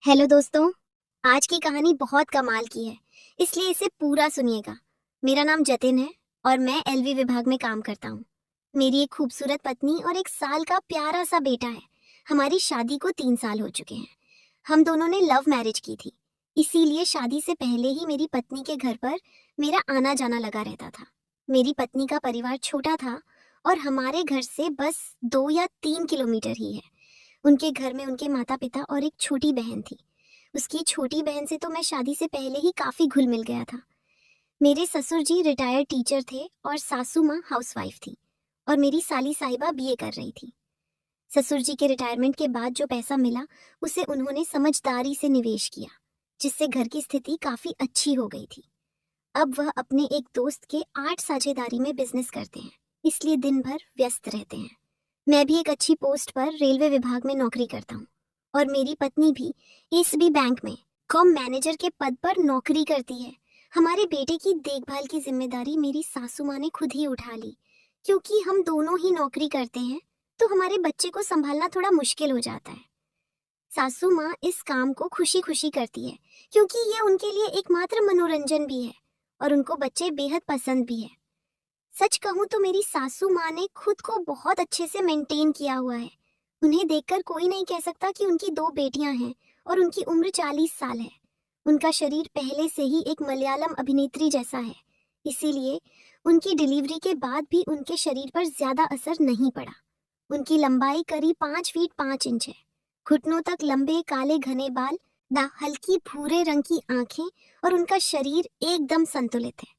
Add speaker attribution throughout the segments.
Speaker 1: Hello दोस्तों। आज की कहानी बहुत कमाल की है, इसलिए इसे पूरा सुनिएगा। मेरा नाम जतिन है और मैं एलवी विभाग में काम करता हूँ। मेरी एक खूबसूरत पत्नी और 1 साल का प्यारा सा बेटा है। हमारी शादी को 3 साल हो चुके हैं। हम दोनों ने लव मैरिज की थी, इसीलिए शादी से पहले ही मेरी पत्नी के घर पर मेरा आना जाना लगा रहता था। मेरी पत्नी का परिवार छोटा था और हमारे घर से बस 2 या 3 किलोमीटर ही है। उनके घर में उनके माता पिता और एक छोटी बहन थी। उसकी छोटी बहन से तो मैं शादी से पहले ही काफी घुल मिल गया था। मेरे ससुर जी रिटायर्ड टीचर थे और सासू माँ हाउसवाइफ थी और मेरी साली साहिबा बीए कर रही थी। ससुर जी के रिटायरमेंट के बाद जो पैसा मिला उसे उन्होंने समझदारी से निवेश किया, जिससे घर की स्थिति काफी अच्छी हो गई थी। अब वह अपने एक दोस्त के 8 साझेदारी में बिजनेस करते हैं, इसलिए दिन भर व्यस्त रहते हैं। मैं भी एक अच्छी पोस्ट पर रेलवे विभाग में नौकरी करता हूँ और मेरी पत्नी भी एसबी बैंक में कॉम मैनेजर के पद पर नौकरी करती है। हमारे बेटे की देखभाल की जिम्मेदारी मेरी सासू माँ ने खुद ही उठा ली। क्योंकि हम दोनों ही नौकरी करते हैं तो हमारे बच्चे को संभालना थोड़ा मुश्किल हो जाता है। सासू माँ इस काम को खुशी खुशी करती है, क्योंकि ये उनके लिए एकमात्र मनोरंजन भी है और उनको बच्चे बेहद पसंद भी है। सच कहूँ तो मेरी सासू माँ ने खुद को बहुत अच्छे से मेंटेन किया हुआ है। उन्हें देखकर कोई नहीं कह सकता कि उनकी 2 बेटियां हैं और उनकी उम्र 40 साल है। उनका शरीर पहले से ही एक मलयालम अभिनेत्री जैसा है, इसीलिए उनकी डिलीवरी के बाद भी उनके शरीर पर ज्यादा असर नहीं पड़ा। उनकी लंबाई करीब 5 फीट 5 इंच है। घुटनों तक लंबे काले घने बाल, हल्की भूरे रंग की आंखें और उनका शरीर एकदम संतुलित है।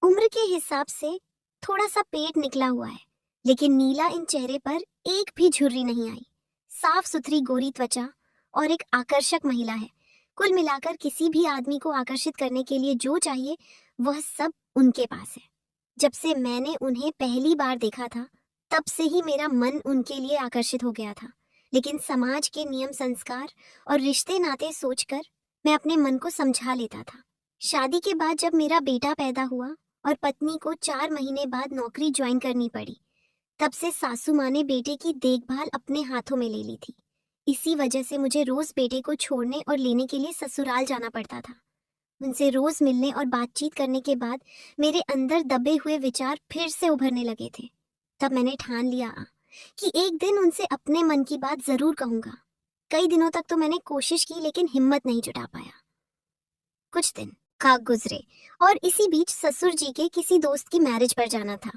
Speaker 1: उम्र के हिसाब से थोड़ा सा पेट निकला हुआ है, लेकिन नीला इन चेहरे पर एक भी झुर्री नहीं आई। साफ सुथरी गोरी त्वचा और एक आकर्षक महिला है। कुल मिलाकर किसी भी आदमी को आकर्षित करने के लिए जो चाहिए वह सब उनके पास है। जब से मैंने उन्हें पहली बार देखा था तब से ही मेरा मन उनके लिए आकर्षित हो गया था, लेकिन समाज के नियम संस्कार और रिश्ते नाते सोचकर मैं अपने मन को समझा लेता था। शादी के बाद जब मेरा बेटा पैदा हुआ और पत्नी को 4 महीने बाद नौकरी ज्वाइन करनी पड़ी, तब से सासू माँ ने बेटे की देखभाल अपने हाथों में ले ली थी। इसी वजह से मुझे रोज बेटे को छोड़ने और लेने के लिए ससुराल जाना पड़ता था। उनसे रोज मिलने और बातचीत करने के बाद मेरे अंदर दबे हुए विचार फिर से उभरने लगे थे। तब मैंने ठान लिया कि एक दिन उनसे अपने मन की बात जरूर कहूंगा। कई दिनों तक तो मैंने कोशिश की, लेकिन हिम्मत नहीं जुटा पाया। कुछ दिन का गुजरे और इसी बीच ससुर जी के किसी दोस्त की मैरिज पर जाना था।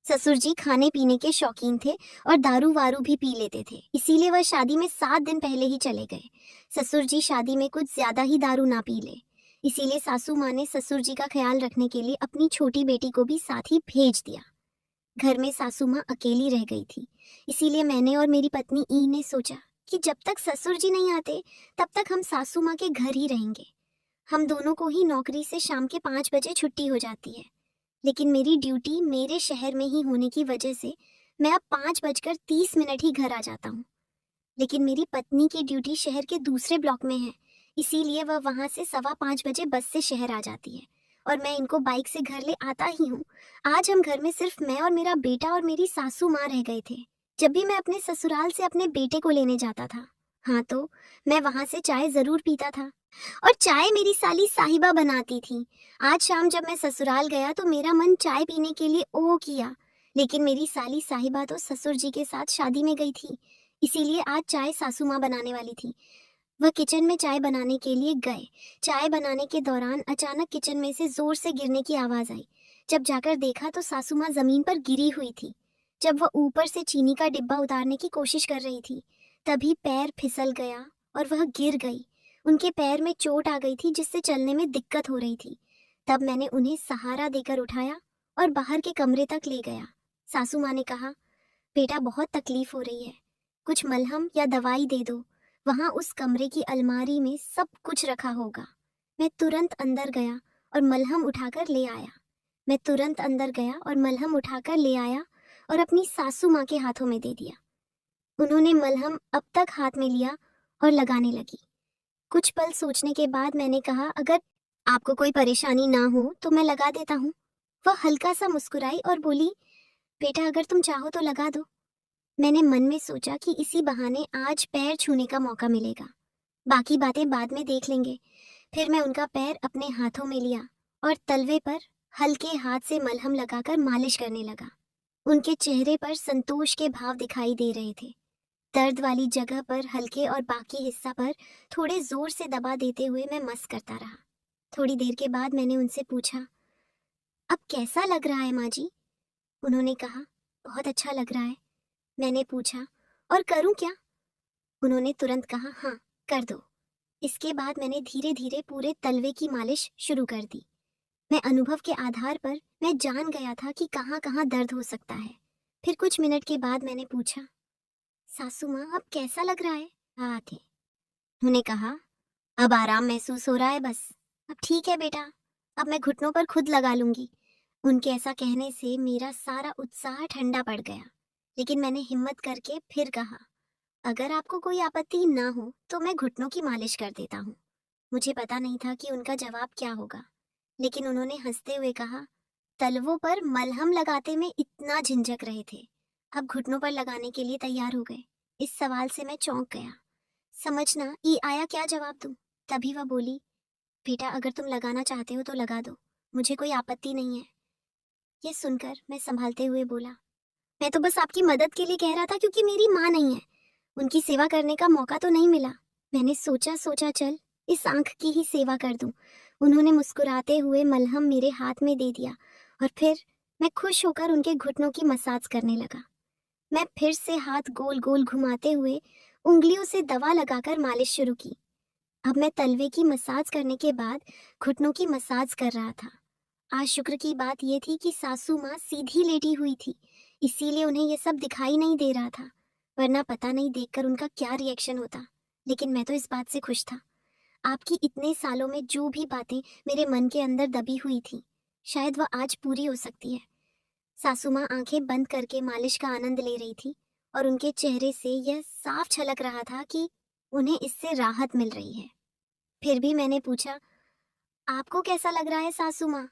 Speaker 1: ससुर जी खाने पीने के शौकीन थे और दारू वारू भी पी लेते थे, इसीलिए वह शादी में 7 दिन पहले ही चले गए। ससुर जी शादी में कुछ ज्यादा ही दारू ना पी ले, इसीलिए सासू माँ ने ससुर जी का ख्याल रखने के लिए अपनी छोटी बेटी को भी साथ ही भेज दिया। घर में सासू माँ अकेली रह गई थी, इसीलिए मैंने और मेरी पत्नी ई ने सोचा कि जब तक ससुर जी नहीं आते तब तक हम सासू माँ के घर ही रहेंगे। हम दोनों को ही नौकरी से शाम के 5 बजे छुट्टी हो जाती है, लेकिन मेरी ड्यूटी मेरे शहर में ही होने की वजह से मैं अब 5 बजकर 30 मिनट ही घर आ जाता हूँ। लेकिन मेरी पत्नी की ड्यूटी शहर के दूसरे ब्लॉक में है, इसीलिए वह वहां से 5:15 बजे बस से शहर आ जाती है और मैं इनको बाइक से घर ले आता ही हूँ। आज हम घर में सिर्फ मैं और मेरा बेटा और मेरी सासू माँ रह गए थे। जब भी मैं अपने ससुराल से अपने बेटे को लेने जाता था, हाँ, तो मैं वहां से चाय जरूर पीता था और चाय मेरी साली साहिबा बनाती थी। आज शाम जब मैं ससुराल गया तो मेरा मन चाय पीने के लिए ओ किया, लेकिन मेरी साली साहिबा तो ससुर जी के साथ शादी में गई थी, इसीलिए आज चाय सासू माँ बनाने वाली थी। वह किचन में चाय बनाने के लिए गए। चाय बनाने के दौरान अचानक किचन में से जोर से गिरने की आवाज आई। जब जाकर देखा तो सासू माँ जमीन पर गिरी हुई थी। जब वह ऊपर से चीनी का डिब्बा उतारने की कोशिश कर रही थी, तभी पैर फिसल गया और वह गिर गई। उनके पैर में चोट आ गई थी, जिससे चलने में दिक्कत हो रही थी। तब मैंने उन्हें सहारा देकर उठाया और बाहर के कमरे तक ले गया। सासू माँ ने कहा, बेटा बहुत तकलीफ हो रही है, कुछ मलहम या दवाई दे दो। वहां उस कमरे की अलमारी में सब कुछ रखा होगा। मैं तुरंत अंदर गया और मलहम उठाकर ले आया। मैं तुरंत अंदर गया और मलहम उठाकर ले आया और अपनी सासू माँ के हाथों में दे दिया। उन्होंने मलहम अब तक हाथ में लिया और लगाने लगी। कुछ पल सोचने के बाद मैंने कहा, अगर आपको कोई परेशानी ना हो तो मैं लगा देता हूँ। वह हल्का सा मुस्कुराई और बोली, बेटा अगर तुम चाहो तो लगा दो। मैंने मन में सोचा कि इसी बहाने आज पैर छूने का मौका मिलेगा। बाकी बातें बाद में देख लेंगे। फिर मैं उनका पैर अपने हाथों में लिया और तलवे पर हल्के हाथ से मलहम लगाकर मालिश करने लगा। उनके चेहरे पर संतोष के भाव दिखाई दे रहे थे। दर्द वाली जगह पर हल्के और बाकी हिस्सा पर थोड़े जोर से दबा देते हुए मैं मस करता रहा। थोड़ी देर के बाद मैंने उनसे पूछा, अब कैसा लग रहा है माँ जी? उन्होंने कहा, बहुत अच्छा लग रहा है। मैंने पूछा, और करूं क्या? उन्होंने तुरंत कहा, हाँ, कर दो। इसके बाद मैंने धीरे धीरे पूरे तलवे की मालिश शुरू कर दी। मैं अनुभव के आधार पर मैं जान गया था कि कहाँ कहाँ दर्द हो सकता है। फिर कुछ मिनट के बाद मैंने पूछा, सासू माँ, अब कैसा लग रहा है? हाँ थे। उन्होंने कहा, अब आराम महसूस हो रहा है बस। अब ठीक है बेटा, अब मैं घुटनों पर खुद लगा लूंगी। उनके ऐसा कहने से मेरा सारा उत्साह ठंडा पड़ गया, लेकिन मैंने हिम्मत करके फिर कहा, अगर आपको कोई आपत्ति ना हो तो मैं घुटनों की मालिश कर देता हूँ। मुझे पता नहीं था कि उनका जवाब क्या होगा, लेकिन उन्होंने हंसते हुए कहा, तलवों पर मलहम लगाते में इतना झिझक रहे थे, अब घुटनों पर लगाने के लिए तैयार हो गए। इस सवाल से मैं चौंक गया। समझना ई आया क्या जवाब दूं। तभी वह बोली, बेटा अगर तुम लगाना चाहते हो तो लगा दो, मुझे कोई आपत्ति नहीं है। ये सुनकर मैं संभालते हुए बोला, मैं तो बस आपकी मदद के लिए कह रहा था क्योंकि मेरी माँ नहीं है, उनकी सेवा करने का मौका तो नहीं मिला। मैंने सोचा सोचा चल इस आंख की ही सेवा कर दूं। उन्होंने मुस्कुराते हुए मलहम मेरे हाथ में दे दिया और फिर मैं खुश होकर उनके घुटनों की मसाज करने लगा। मैं फिर से हाथ गोल गोल घुमाते हुए उंगलियों से दवा लगाकर मालिश शुरू की। अब मैं तलवे की मसाज करने के बाद घुटनों की मसाज कर रहा था। आज शुक्र की बात यह थी कि सासू माँ सीधी लेटी हुई थी, इसीलिए उन्हें यह सब दिखाई नहीं दे रहा था, वरना पता नहीं देखकर उनका क्या रिएक्शन होता। लेकिन मैं तो इस बात से खुश था। आपकी इतने सालों में जो भी बातें मेरे मन के अंदर दबी हुई थी, शायद वह आज पूरी हो सकती है। सासू माँ आंखें बंद करके मालिश का आनंद ले रही थी और उनके चेहरे से यह साफ झलक रहा था कि उन्हें इससे राहत मिल रही है। फिर भी मैंने पूछा, आपको कैसा लग रहा है सासू माँ?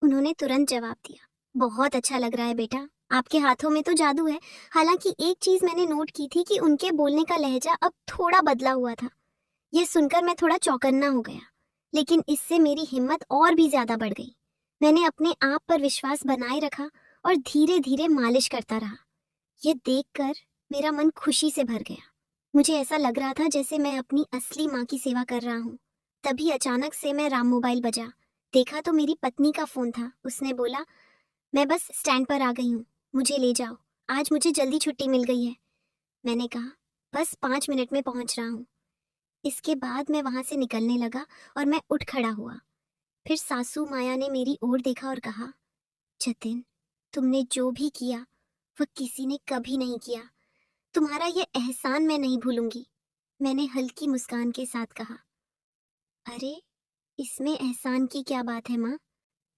Speaker 1: उन्होंने तुरंत जवाब दिया, बहुत अच्छा लग रहा है बेटा, आपके हाथों में तो जादू है। हालांकि एक चीज मैंने नोट की थी कि उनके बोलने का लहजा अब थोड़ा बदला हुआ था। यह सुनकर मैं थोड़ा चौकन्ना हो गया, लेकिन इससे मेरी हिम्मत और भी ज्यादा बढ़ गई। मैंने अपने आप पर विश्वास बनाए रखा और धीरे धीरे मालिश करता रहा। ये देखकर मेरा मन खुशी से भर गया। मुझे ऐसा लग रहा था जैसे मैं अपनी असली माँ की सेवा कर रहा हूँ। तभी अचानक से मैं राम मोबाइल बजा। देखा तो मेरी पत्नी का फोन था। उसने बोला, मैं बस स्टैंड पर आ गई हूँ, मुझे ले जाओ, आज मुझे जल्दी छुट्टी मिल गई है। मैंने कहा, बस 5 मिनट में पहुंच रहा हूँ। इसके बाद मैं वहां से निकलने लगा और मैं उठ खड़ा हुआ। फिर सासू माया ने मेरी ओर देखा और कहा, जतिन, तुमने जो भी किया वह किसी ने कभी नहीं किया। तुम्हारा ये एहसान मैं नहीं भूलूंगी। मैंने हल्की मुस्कान के साथ कहा, अरे इसमें एहसान की क्या बात है माँ?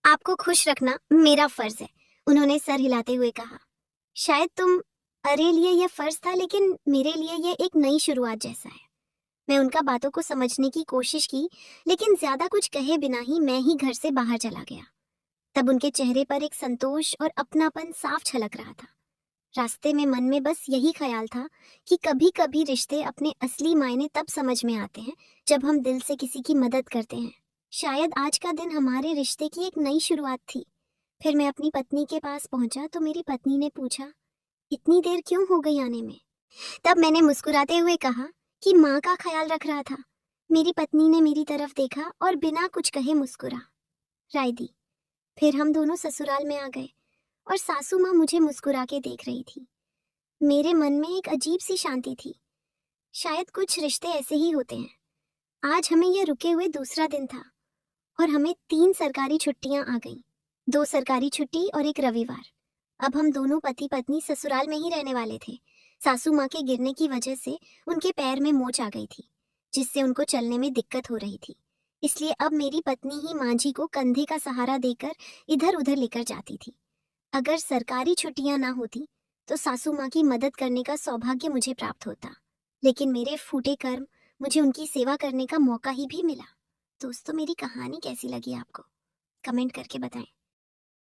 Speaker 1: आपको खुश रखना मेरा फर्ज है, उन्होंने सर हिलाते हुए कहा। शायद तुम अरे लिए यह फर्ज था, लेकिन मेरे लिए यह एक नई शुरुआत जैसा है। मैं उनका बातों को समझने की कोशिश की, लेकिन ज्यादा कुछ कहे बिना ही मैं ही घर से बाहर चला गया। तब उनके चेहरे पर एक संतोष और अपनापन साफ झलक रहा था। रास्ते में मन में बस यही ख्याल था कि कभी कभी रिश्ते अपने असली मायने तब समझ में आते हैं जब हम दिल से किसी की मदद करते हैं। शायद आज का दिन हमारे रिश्ते की एक नई शुरुआत थी। फिर मैं अपनी पत्नी के पास पहुंचा तो मेरी पत्नी ने पूछा, इतनी देर क्यों हो गई आने में? तब मैंने मुस्कुराते हुए कहा कि माँ का ख्याल रख रहा था। मेरी पत्नी ने मेरी तरफ देखा और बिना कुछ कहे मुस्कुरा राय दी। फिर हम दोनों ससुराल में आ गए और सासू माँ मुझे मुस्कुरा के देख रही थी। मेरे मन में एक अजीब सी शांति थी। शायद कुछ रिश्ते ऐसे ही होते हैं। आज हमें यह रुके हुए दूसरा दिन था और हमें 3 सरकारी छुट्टियां आ गईं। 2 सरकारी छुट्टी और एक रविवार। अब हम दोनों पति पत्नी ससुराल में ही रहने वाले थे। सासू माँ के गिरने की वजह से उनके पैर में मोच आ गई थी, जिससे उनको चलने में दिक्कत हो रही थी। इसलिए अब मेरी पत्नी ही माँ जी को कंधे का सहारा देकर इधर उधर लेकर जाती थी। अगर सरकारी छुट्टियां ना होती तो सासू माँ की मदद करने का सौभाग्य मुझे प्राप्त होता, लेकिन मेरे फूटे कर्म मुझे उनकी सेवा करने का मौका ही भी मिला। दोस्तों, मेरी कहानी कैसी लगी आपको? कमेंट करके बताएं।